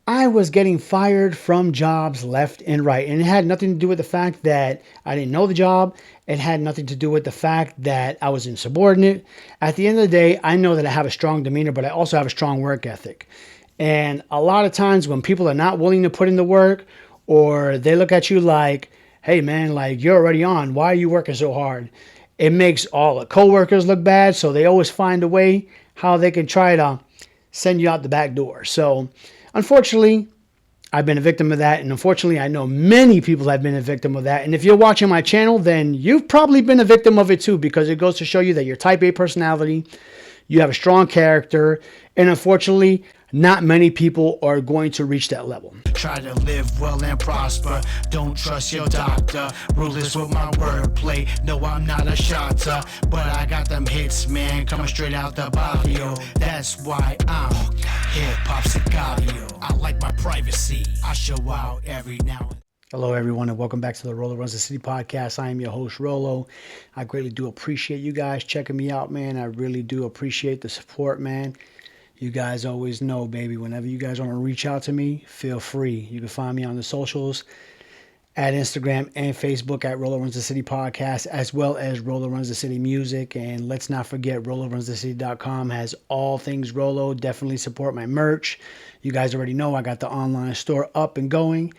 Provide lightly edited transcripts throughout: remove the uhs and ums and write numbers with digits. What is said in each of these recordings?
I was getting fired from jobs left and right. And it had nothing to do with the fact that I didn't know the job. It had nothing to do with the fact that I was insubordinate. At the end of the day, I know that I have a strong demeanor, but I also have a strong work ethic. And a lot of times when people are not willing to put in the work, or they look at you like, hey man, like you're already on, why are you working so hard? It makes all the coworkers look bad. So they always find a way how they can try to send you out the back door. So unfortunately, I've been a victim of that. And unfortunately, I know many people have been a victim of that. And if you're watching my channel, then you've probably been a victim of it too, because it goes to show you that you're type A personality, you have a strong character, and unfortunately, not many people are going to reach that level. Try to live well and prosper. Don't trust your doctor. Ruthless with my wordplay. No, I'm not a shotter, but I got them hits, man, coming straight out the barrio. That's why I'm hip-hop sicario. I like my privacy. I show out every now and then. Hello, everyone, and welcome back to the Rolo Runs the City podcast. I am your host, Rolo. I greatly do appreciate you guys checking me out, man. I really do appreciate the support, man. You guys always know, baby, whenever you guys want to reach out to me, feel free. You can find me on the socials at Instagram and Facebook at Rolo Runs the City Podcast, as well as Rolo Runs the City Music. And let's not forget, RoloRunsTheCity.com has all things Rolo. Definitely support my merch. You guys already know I got the online store up and going.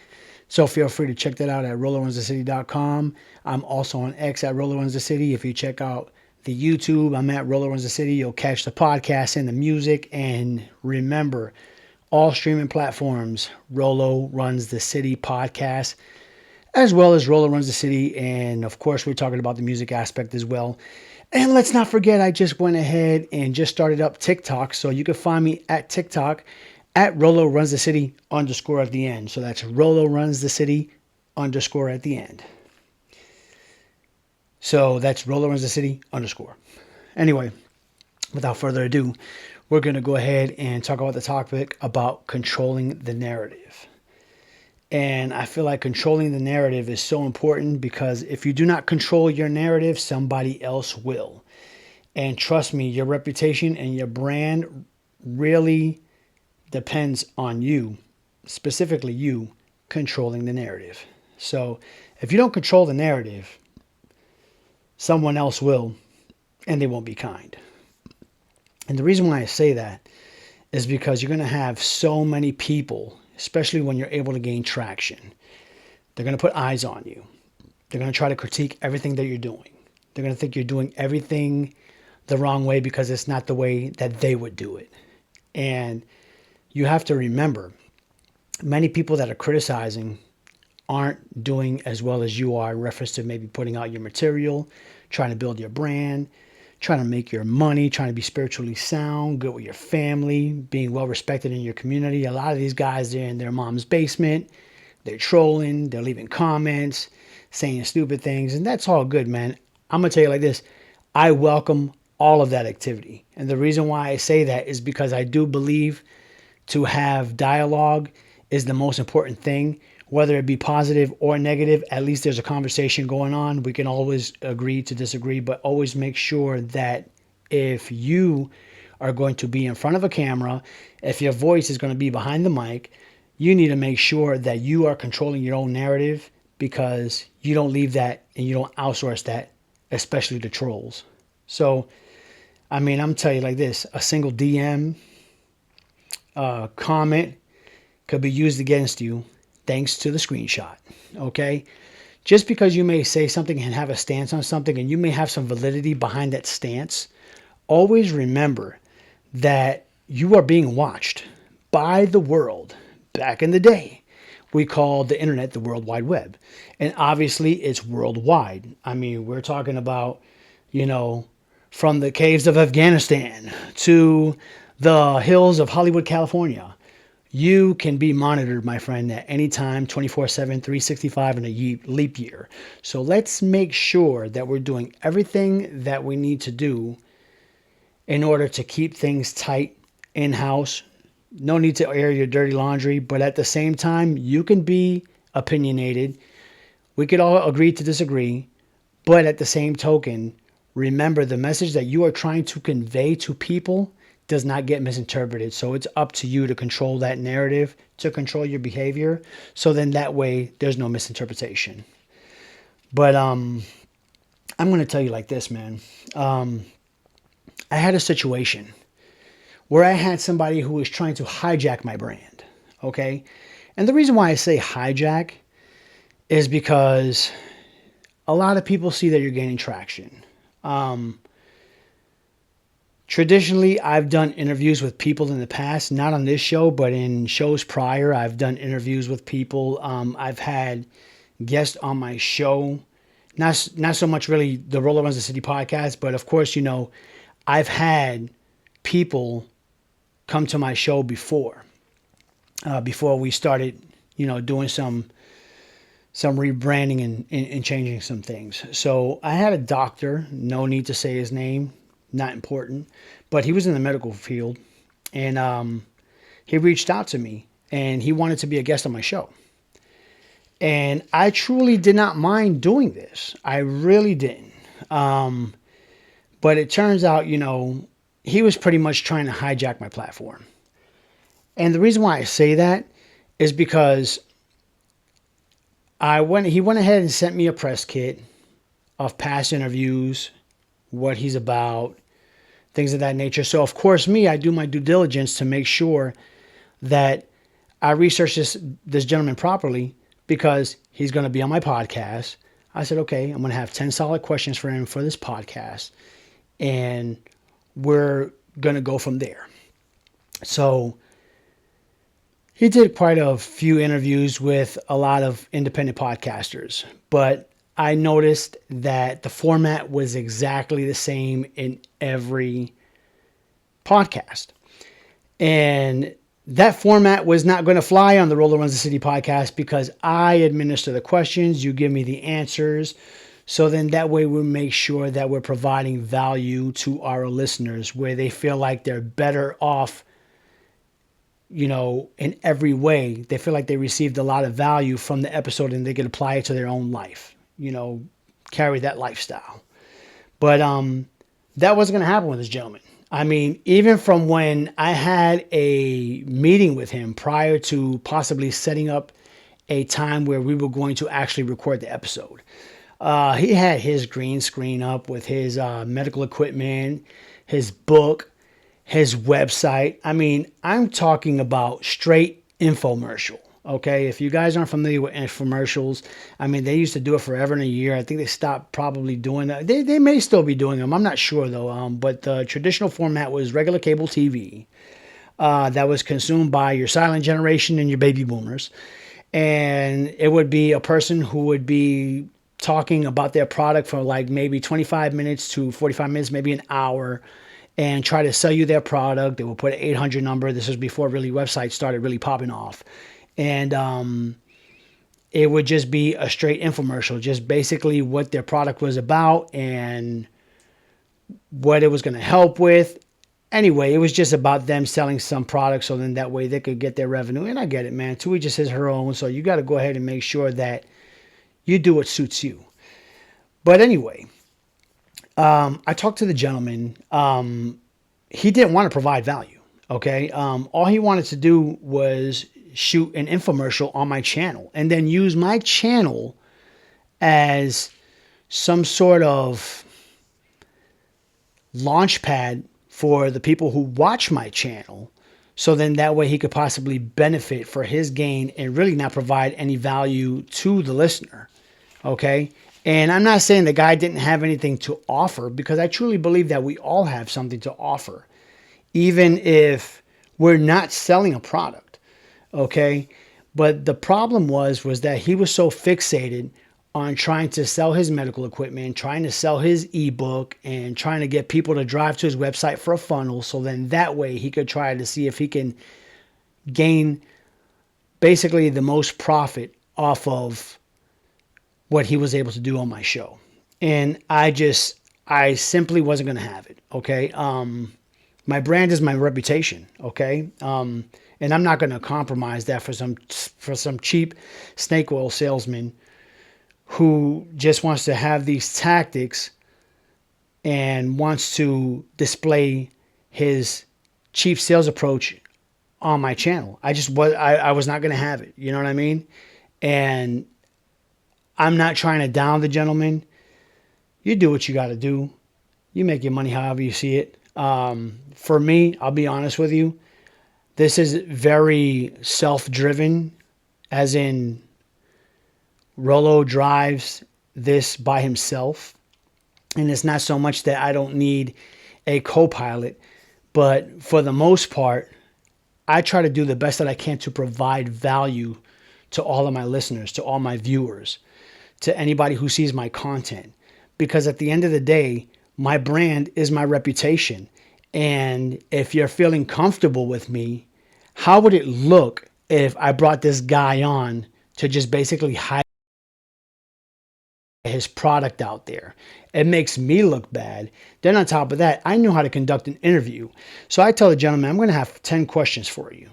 So feel free to check that out at RoloRunsTheCity.com. I'm also on X at Rolo Runs the City. If you check out the YouTube, I'm at Rolo Runs the City. You'll catch the podcast and the music. And remember, all streaming platforms, Rolo Runs the City podcast, as well as Rolo Runs the City. And of course, we're talking about the music aspect as well. And let's not forget, I just went ahead and just started up TikTok. So you can find me at TikTok at Rolo Runs the City _ at the end. So that's Rolo Runs the City _ at the end. So that's Rolo Runs the City _ Anyway, without further ado, we're going to go ahead and talk about the topic about controlling the narrative. And I feel like controlling the narrative is so important, because if you do not control your narrative, somebody else will. And trust me, your reputation and your brand really depends on you, specifically you, controlling the narrative. So if you don't control the narrative, someone else will, and they won't be kind. And the reason why I say that is because you're going to have so many people, especially when you're able to gain traction. They're going to put eyes on you. They're going to try to critique everything that you're doing. They're going to think you're doing everything the wrong way because it's not the way that they would do it. And you have to remember, many people that are criticizing aren't doing as well as you are in reference to maybe putting out your material, trying to build your brand, trying to make your money, trying to be spiritually sound, good with your family, being well respected in your community. A lot of these guys, they're in their mom's basement, they're trolling, they're leaving comments, saying stupid things, and that's all good, man. I'm going to tell you like this, I welcome all of that activity. And the reason why I say that is because I do believe to have dialogue is the most important thing. Whether it be positive or negative, at least there's a conversation going on. We can always agree to disagree, but always make sure that if you are going to be in front of a camera, if your voice is going to be behind the mic, you need to make sure that you are controlling your own narrative, because you don't leave that and you don't outsource that, especially to trolls. So, I mean, I'm telling you like this, a single DM, comment could be used against you, thanks to the screenshot, okay? Just because you may say something and have a stance on something, and you may have some validity behind that stance, always remember that you are being watched by the world. Back in the day, we called the internet the World Wide Web. And obviously, it's worldwide. I mean, we're talking about, from the caves of Afghanistan to the hills of Hollywood, California. You can be monitored, my friend, at any time, 24/7, 365 in a leap year. So let's make sure that we're doing everything that we need to do in order to keep things tight in-house. No need to air your dirty laundry, but at the same time, you can be opinionated. We could all agree to disagree, but at the same token, remember the message that you are trying to convey to people does not get misinterpreted. So it's up to you to control that narrative, to control your behavior. So then that way there's no misinterpretation. But I'm going to tell you like this, man. I had a situation where I had somebody who was trying to hijack my brand. Okay. And the reason why I say hijack is because a lot of people see that you're gaining traction. Traditionally, I've done interviews with people in the past, not on this show, but in shows prior. I've done interviews with people. I've had guests on my show. Not so much really the Rolo Runs the City podcast, but of course, I've had people come to my show before we started, doing some rebranding and changing some things. So I had a doctor, no need to say his name, not important, but he was in the medical field, and he reached out to me and he wanted to be a guest on my show. And I truly did not mind doing this. I really didn't. But it turns out, he was pretty much trying to hijack my platform. And the reason why I say that is because he went ahead and sent me a press kit of past interviews, what he's about, things of that nature. So of course I do my due diligence to make sure that I research this gentleman properly because he's going to be on my podcast. I said, okay, I'm going to have 10 solid questions for him for this podcast, and we're going to go from there. So he did quite a few interviews with a lot of independent podcasters, but I noticed that the format was exactly the same in every podcast. And that format was not going to fly on the Rolo Runs the City podcast because I administer the questions, you give me the answers. So then that way we make sure that we're providing value to our listeners where they feel like they're better off, in every way. They feel like they received a lot of value from the episode and they can apply it to their own life, carry that lifestyle. But that wasn't going to happen with this gentleman. I mean, even from when I had a meeting with him prior to possibly setting up a time where we were going to actually record the episode, he had his green screen up with his medical equipment, his book, his website. I mean, I'm talking about straight infomercial. Okay, if you guys aren't familiar with infomercials, I mean, they used to do it forever and a year. I think they stopped probably doing that. They may still be doing them. I'm not sure though. But the traditional format was regular cable TV that was consumed by your silent generation and your baby boomers. And it would be a person who would be talking about their product for like maybe 25 minutes to 45 minutes, maybe an hour, and try to sell you their product. They would put an 800 number. This was before really websites started really popping off. And it would just be a straight infomercial, just basically what their product was about and what it was going to help with. Anyway, it was just about them selling some product so then that way they could get their revenue. And I get it, man. To each is her own. So you got to go ahead and make sure that you do what suits you. But anyway, I talked to the gentleman. He didn't want to provide value. Okay. All he wanted to do was shoot an infomercial on my channel and then use my channel as some sort of launch pad for the people who watch my channel. So then that way he could possibly benefit for his gain and really not provide any value to the listener. Okay. And I'm not saying the guy didn't have anything to offer because I truly believe that we all have something to offer, even if we're not selling a product. Okay. But the problem was that he was so fixated on trying to sell his medical equipment, trying to sell his ebook, and trying to get people to drive to his website for a funnel. So then that way he could try to see if he can gain basically the most profit off of what he was able to do on my show. And I simply wasn't going to have it. Okay. My brand is my reputation. Okay. And I'm not going to compromise that for some cheap snake oil salesman who just wants to have these tactics and wants to display his cheap sales approach on my channel. I was not going to have it. You know what I mean? And I'm not trying to down the gentleman. You do what you got to do. You make your money however you see it. For me, I'll be honest with you. This is very self-driven, as in Rolo drives this by himself. And it's not so much that I don't need a co-pilot, but for the most part, I try to do the best that I can to provide value to all of my listeners, to all my viewers, to anybody who sees my content. Because at the end of the day, my brand is my reputation. And if you're feeling comfortable with me, how would it look if I brought this guy on to just basically hide his product out there? It makes me look bad. Then on top of that, I know how to conduct an interview. So I tell the gentleman, I'm going to have 10 questions for you.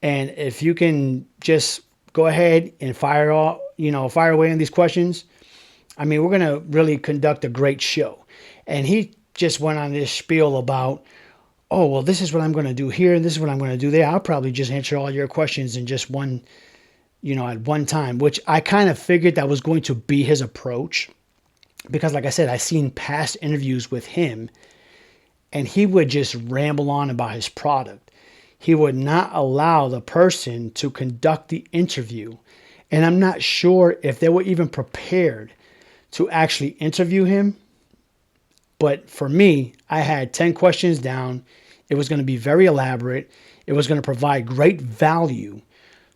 And if you can just go ahead and fire away on these questions, I mean, we're going to really conduct a great show. And he just went on this spiel about, oh, well, this is what I'm going to do here, and this is what I'm going to do there. I'll probably just answer all your questions in just one, at one time, which I kind of figured that was going to be his approach. Because like I said, I seen past interviews with him, and he would just ramble on about his product. He would not allow the person to conduct the interview. And I'm not sure if they were even prepared to actually interview him. But for me, I had 10 questions down. It was going to be very elaborate. It was going to provide great value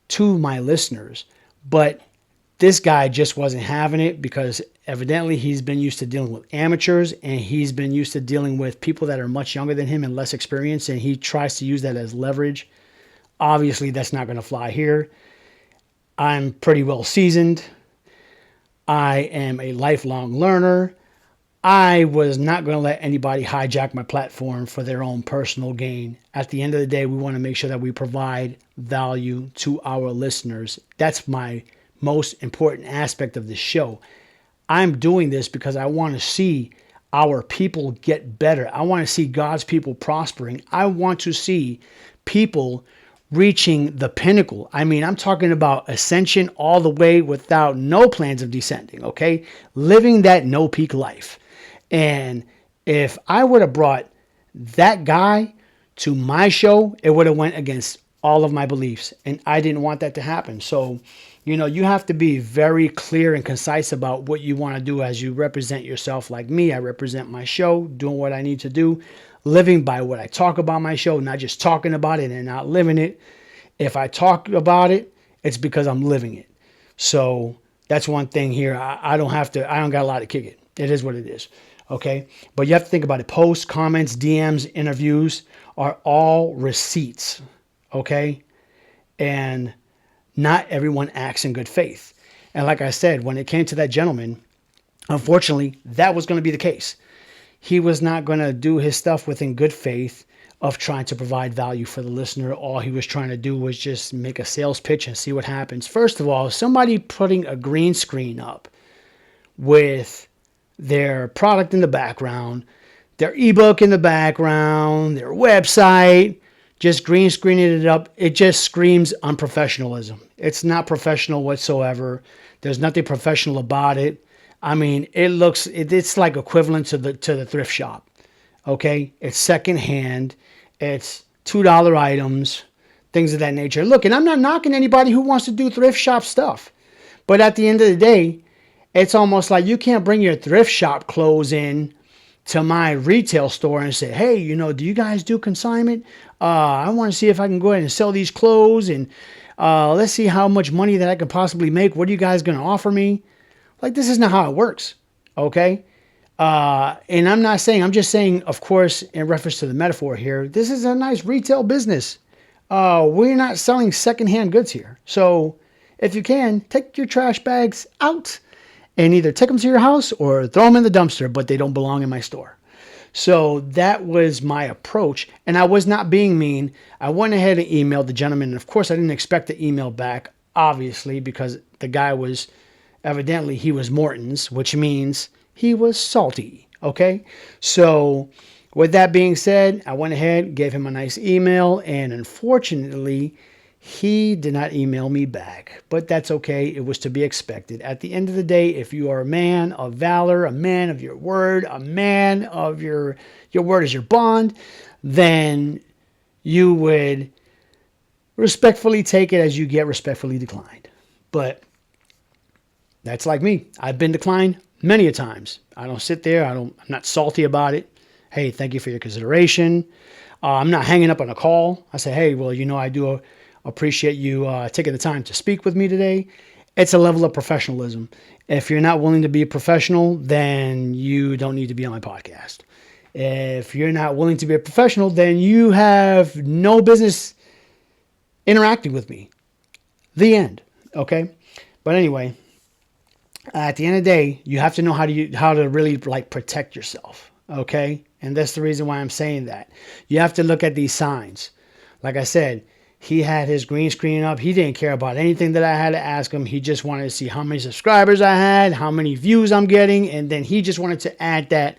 to my listeners. But this guy just wasn't having it because evidently he's been used to dealing with amateurs, and he's been used to dealing with people that are much younger than him and less experienced, and he tries to use that as leverage. Obviously, that's not going to fly here. I'm pretty well seasoned. I am a lifelong learner. I was not going to let anybody hijack my platform for their own personal gain. At the end of the day, we want to make sure that we provide value to our listeners. That's my most important aspect of the show. I'm doing this because I want to see our people get better. I want to see God's people prospering. I want to see people reaching the pinnacle. I mean, I'm talking about ascension all the way without no plans of descending, okay? Living that no peak life. And if I would have brought that guy to my show, it would have went against all of my beliefs. And I didn't want that to happen. So, you have to be very clear and concise about what you want to do as you represent yourself. Like me, I represent my show, doing what I need to do, living by what I talk about my show, not just talking about it and not living it. If I talk about it, it's because I'm living it. So that's one thing here. I don't got a lot to kick it. It is what it is. Okay. But you have to think about it. Posts, comments, DMs, interviews are all receipts. Okay. And not everyone acts in good faith. And like I said, when it came to that gentleman, unfortunately, that was going to be the case. He was not going to do his stuff within good faith of trying to provide value for the listener. All he was trying to do was just make a sales pitch and see what happens. First of all, somebody putting a green screen up with their product in the background, their ebook in the background, their website, just green screening it up, it just screams unprofessionalism. It's not professional whatsoever. There's nothing professional about it. I mean, it's like equivalent to the thrift shop. Okay? It's secondhand. It's $2 items, things of that nature. Look, and I'm not knocking anybody who wants to do thrift shop stuff. But at the end of the day, it's almost like you can't bring your thrift shop clothes in to my retail store and say, hey, do you guys do consignment? I want to see if I can go ahead and sell these clothes, and let's see how much money that I could possibly make. What are you guys going to offer me? Like, this is not how it works. Okay. And I'm just saying, of course, in reference to the metaphor here, this is a nice retail business. We're not selling secondhand goods here. So if you can, take your trash bags out and either take them to your house or throw them in the dumpster, but they don't belong in my store. So that was my approach. And I was not being mean. I went ahead and emailed the gentleman. And of course, I didn't expect the email back, obviously, because the guy was he was Morton's, which means he was salty. Okay. So With that being said, I went ahead, gave him a nice email, and unfortunately, he did not email me back. But that's okay. It was to be expected. At the end of the day, if you are a man of valor, a man of your word, a man of your word is your bond, then you would respectfully take it as you get respectfully declined. But that's like me. I've been declined many a times. I don't sit there. I'm not salty about it. Hey, thank you for your consideration. I'm not hanging up on a call. I say, hey, well, I do appreciate you taking the time to speak with me today. It's a level of professionalism. If you're not willing to be a professional, then you don't need to be on my podcast. If you're not willing to be a professional, then you have no business interacting with me. The end. Okay. But anyway, at the end of the day, you have to know how to really like protect yourself. Okay. And that's the reason why I'm saying that. You have to look at these signs. Like I said, he had his green screen up. He didn't care about anything that I had to ask him. He just wanted to see how many subscribers I had, how many views I'm getting, and then he just wanted to add that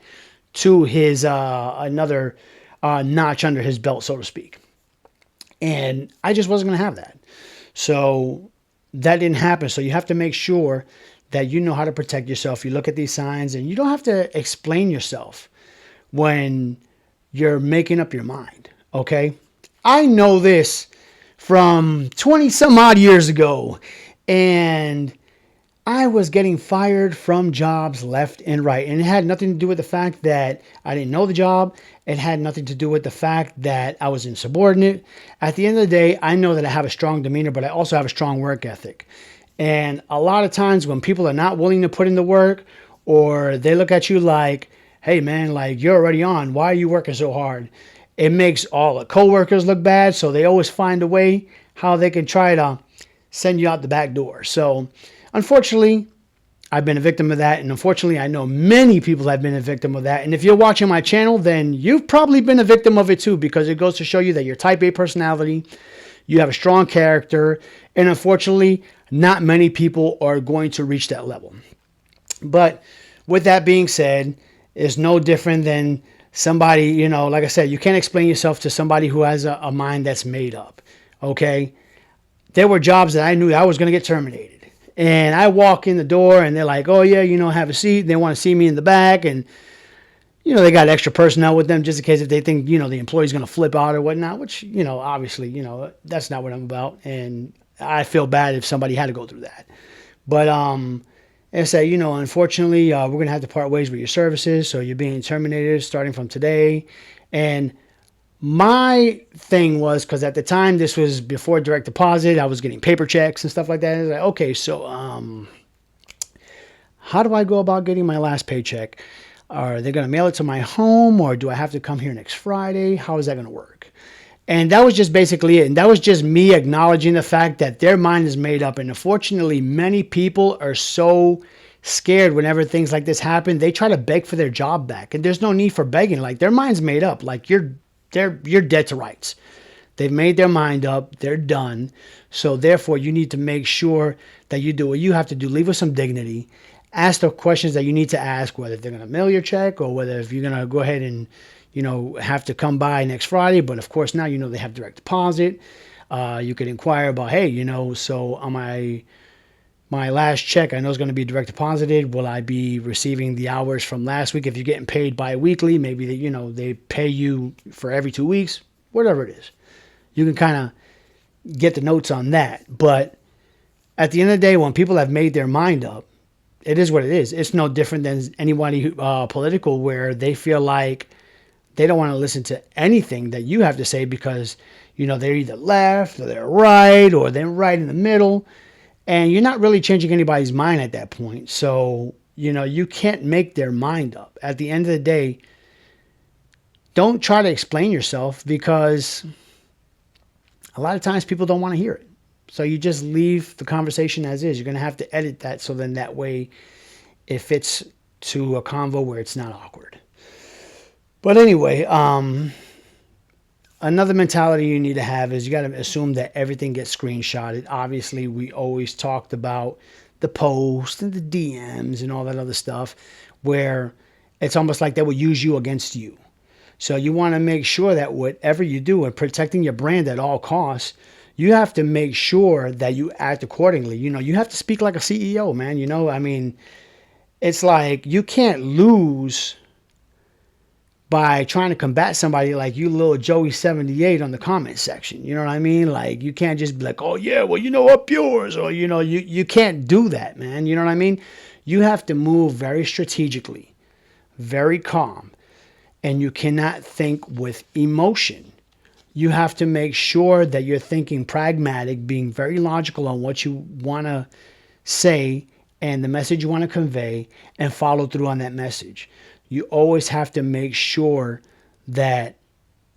to his another notch under his belt, so to speak. And I just wasn't going to have that. So that didn't happen. So you have to make sure that you know how to protect yourself. You look at these signs, and you don't have to explain yourself when you're making up your mind. Okay? I know this from 20 some odd years ago, and I was getting fired from jobs left and right. And it had nothing to do with the fact that I didn't know the job. It had nothing to do with the fact that I was insubordinate. At the end of the day, I know that I have a strong demeanor, but I also have a strong work ethic. And a lot of times when people are not willing to put in the work, or they look at you like, hey man, like you're already on, why are you working so hard? It makes all the coworkers look bad. So they always find a way how they can try to send you out the back door. So unfortunately, I've been a victim of that. And unfortunately, I know many people have been a victim of that. And if you're watching my channel, then you've probably been a victim of it too, because it goes to show you that you're type A personality, you have a strong character, and unfortunately, not many people are going to reach that level. But with that being said, it's no different than somebody, like I said, you can't explain yourself to somebody who has a mind that's made up. Okay. There were jobs that I knew I was going to get terminated. And I walk in the door and they're like, oh yeah, have a seat. They want to see me in the back. And, they got extra personnel with them just in case if they think, the employee's going to flip out or whatnot, which, obviously, that's not what I'm about. And I feel bad if somebody had to go through that. But, and say, unfortunately, we're going to have to part ways with your services. So you're being terminated starting from today. And my thing was, because at the time, this was before direct deposit, I was getting paper checks and stuff like that. I was like, okay, so how do I go about getting my last paycheck? Are they going to mail it to my home, or do I have to come here next Friday? How is that going to work? And that was just basically it. And that was just me acknowledging the fact that their mind is made up. And unfortunately, many people are so scared whenever things like this happen. They try to beg for their job back. And there's no need for begging. Like, their mind's made up. Like, you're dead to rights. They've made their mind up. They're done. So therefore, you need to make sure that you do what you have to do. Leave with some dignity. Ask the questions that you need to ask, whether they're going to mail your check or whether if you're going to go ahead and have to come by next Friday. But of course, now they have direct deposit. You could inquire about, hey, so on my last check, I know is going to be direct deposited. Will I be receiving the hours from last week? If you're getting paid bi-weekly, maybe they pay you for every 2 weeks, whatever it is. You can kind of get the notes on that. But at the end of the day, when people have made their mind up, it is what it is. It's no different than anybody political where they feel like they don't want to listen to anything that you have to say because, they're either left or they're right or they're right in the middle. And you're not really changing anybody's mind at that point. So, you can't make their mind up. At the end of the day, don't try to explain yourself because a lot of times people don't want to hear it. So you just leave the conversation as is. You're going to have to edit that so then that way it fits to a convo where it's not awkward. But anyway, another mentality you need to have is you got to assume that everything gets screenshotted. Obviously, we always talked about the posts and the DMs and all that other stuff where it's almost like they will use you against you. So you want to make sure that whatever you do in protecting your brand at all costs, you have to make sure that you act accordingly. You have to speak like a CEO, man. I mean, it's like you can't lose by trying to combat somebody like you, little Joey 78 on the comment section. You know what I mean? Like, you can't just be like, oh yeah, well, up yours, or you can't do that, man. You know what I mean? You have to move very strategically, very calm, and you cannot think with emotion. You have to make sure that you're thinking pragmatic, being very logical on what you want to say and the message you want to convey, and follow through on that message. You always have to make sure that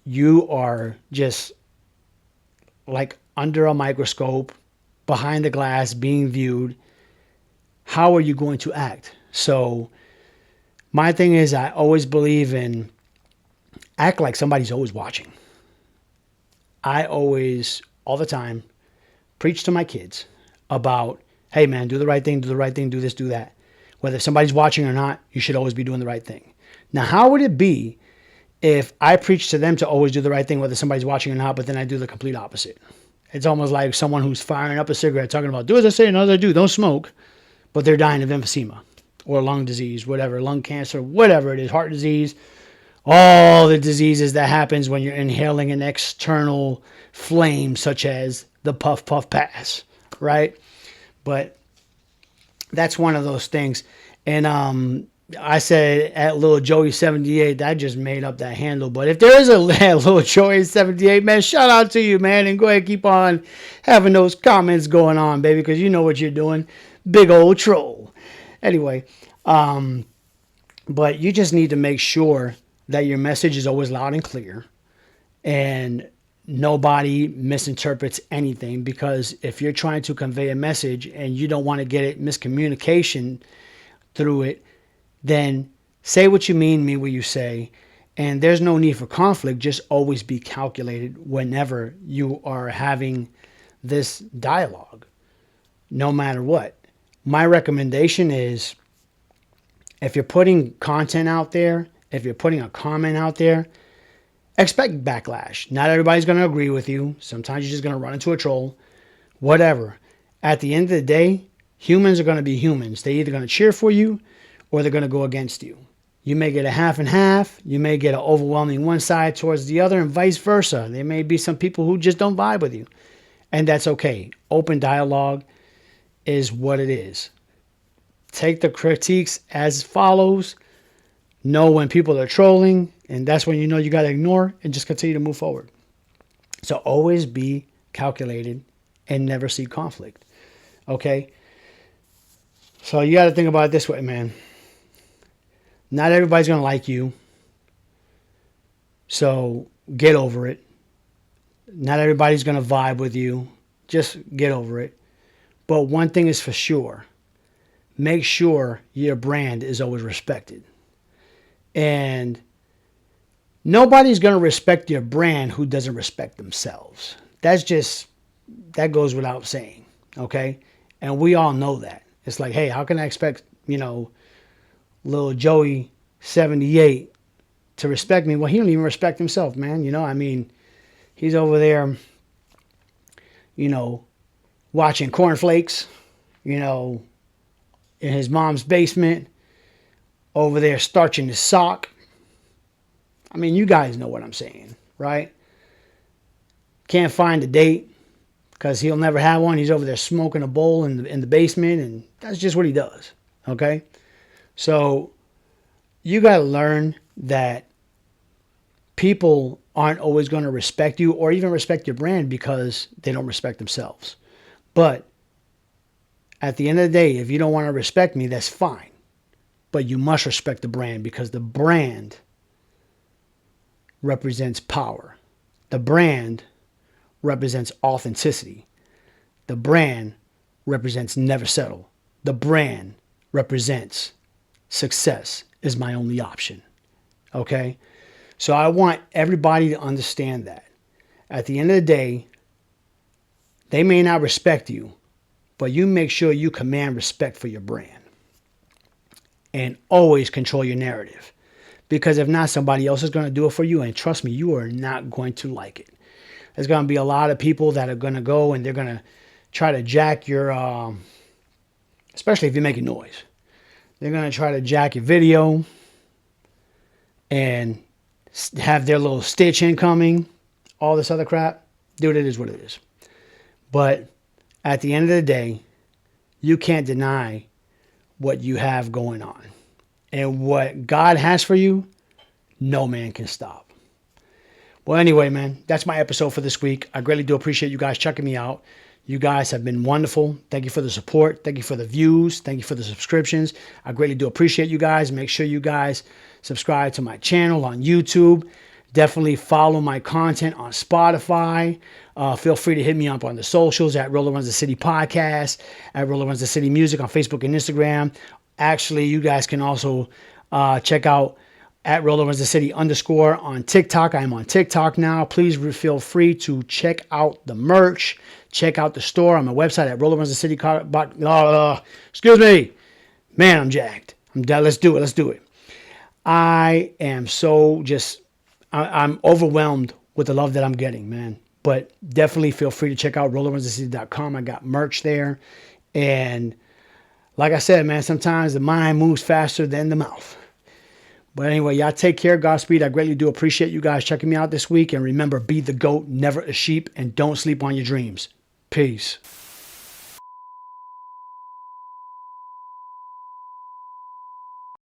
you are just like under a microscope, behind the glass, being viewed. How are you going to act? So my thing is, I always believe in act like somebody's always watching. I always, all the time, preach to my kids about, hey man, do the right thing, do the right thing, do this, do that. Whether somebody's watching or not, you should always be doing the right thing. Now, how would it be if I preach to them to always do the right thing, whether somebody's watching or not, but then I do the complete opposite? It's almost like someone who's firing up a cigarette talking about, do as I say and as I do, don't smoke, but they're dying of emphysema or lung disease, whatever, lung cancer, whatever it is, heart disease, all the diseases that happens when you're inhaling an external flame, such as the puff puff pass, right? But that's one of those things. And I said at little Joey 78, I just made up that handle. But if there is a little Joey 78, man, shout out to you, man, and go ahead and keep on having those comments going on, baby, because you know what you're doing, big old troll. Anyway, but you just need to make sure that your message is always loud and clear, and nobody misinterprets anything. Because if you're trying to convey a message and you don't want to get it miscommunication through it, then say what you mean what you say, and there's no need for conflict. Just always be calculated whenever you are having this dialogue, no matter what. My recommendation is, if you're putting content out there, if you're putting a comment out there, expect backlash. Not everybody's going to agree with you. Sometimes you're just going to run into a troll, whatever. At the end of the day, humans are going to be humans. They're either going to cheer for you or they're going to go against you. You may get a half and half. You may get an overwhelming one side towards the other, and vice versa. There may be some people who just don't vibe with you, and that's okay. Open dialogue is what it is. Take the critiques as follows. Know when people are trolling, and that's when you know you got to ignore and just continue to move forward. So always be calculated and never seek conflict. Okay? So you got to think about it this way, man. Not everybody's going to like you. So get over it. Not everybody's going to vibe with you. Just get over it. But one thing is for sure. Make sure your brand is always respected. And nobody's going to respect your brand who doesn't respect themselves. That goes without saying, okay? And we all know that. It's like, hey, how can I expect, little Joey 78 to respect me? Well, he don't even respect himself, man. I mean, he's over there, watching cornflakes, in his mom's basement, over there starching his sock. I mean, you guys know what I'm saying, right? Can't find a date because he'll never have one. He's over there smoking a bowl in the basement, and that's just what he does, okay? So you got to learn that people aren't always going to respect you or even respect your brand because they don't respect themselves. But at the end of the day, if you don't want to respect me, that's fine. But you must respect the brand, because the brand represents power. The brand represents authenticity. The brand represents never settle. The brand represents success is my only option. Okay? So I want everybody to understand that. At the end of the day, they may not respect you, but you make sure you command respect for your brand. And always control your narrative. Because if not, somebody else is going to do it for you. And trust me, you are not going to like it. There's going to be a lot of people that are going to go and they're going to try to jack your, especially if you're making noise. They're going to try to jack your video and have their little stitch incoming, all this other crap. Dude, it is what it is. But at the end of the day, you can't deny what you have going on. And what God has for you, no man can stop. Well, anyway, man, that's my episode for this week. I greatly do appreciate you guys checking me out. You guys have been wonderful. Thank you for the support. Thank you for the views. Thank you for the subscriptions. I greatly do appreciate you guys. Make sure you guys subscribe to my channel on YouTube. Definitely follow my content on Spotify. Feel free to hit me up on the socials at Rolo Runs the City Podcast, at Rolo Runs the City Music on Facebook and Instagram. Actually, you guys can also check out at Rolo Runs the City _, on TikTok. I am on TikTok now. Please feel free to check out the merch. Check out the store on my website at Rolo Runs the City. Excuse me. Man, I'm jacked. I'm done. Let's do it. I am so just, I'm overwhelmed with the love that I'm getting, man. But definitely feel free to check out RoloRunsTheCity.com. I got merch there. And like I said, man, sometimes the mind moves faster than the mouth. But anyway, y'all take care. Godspeed. I greatly do appreciate you guys checking me out this week. And remember, be the goat, never a sheep, and don't sleep on your dreams. Peace.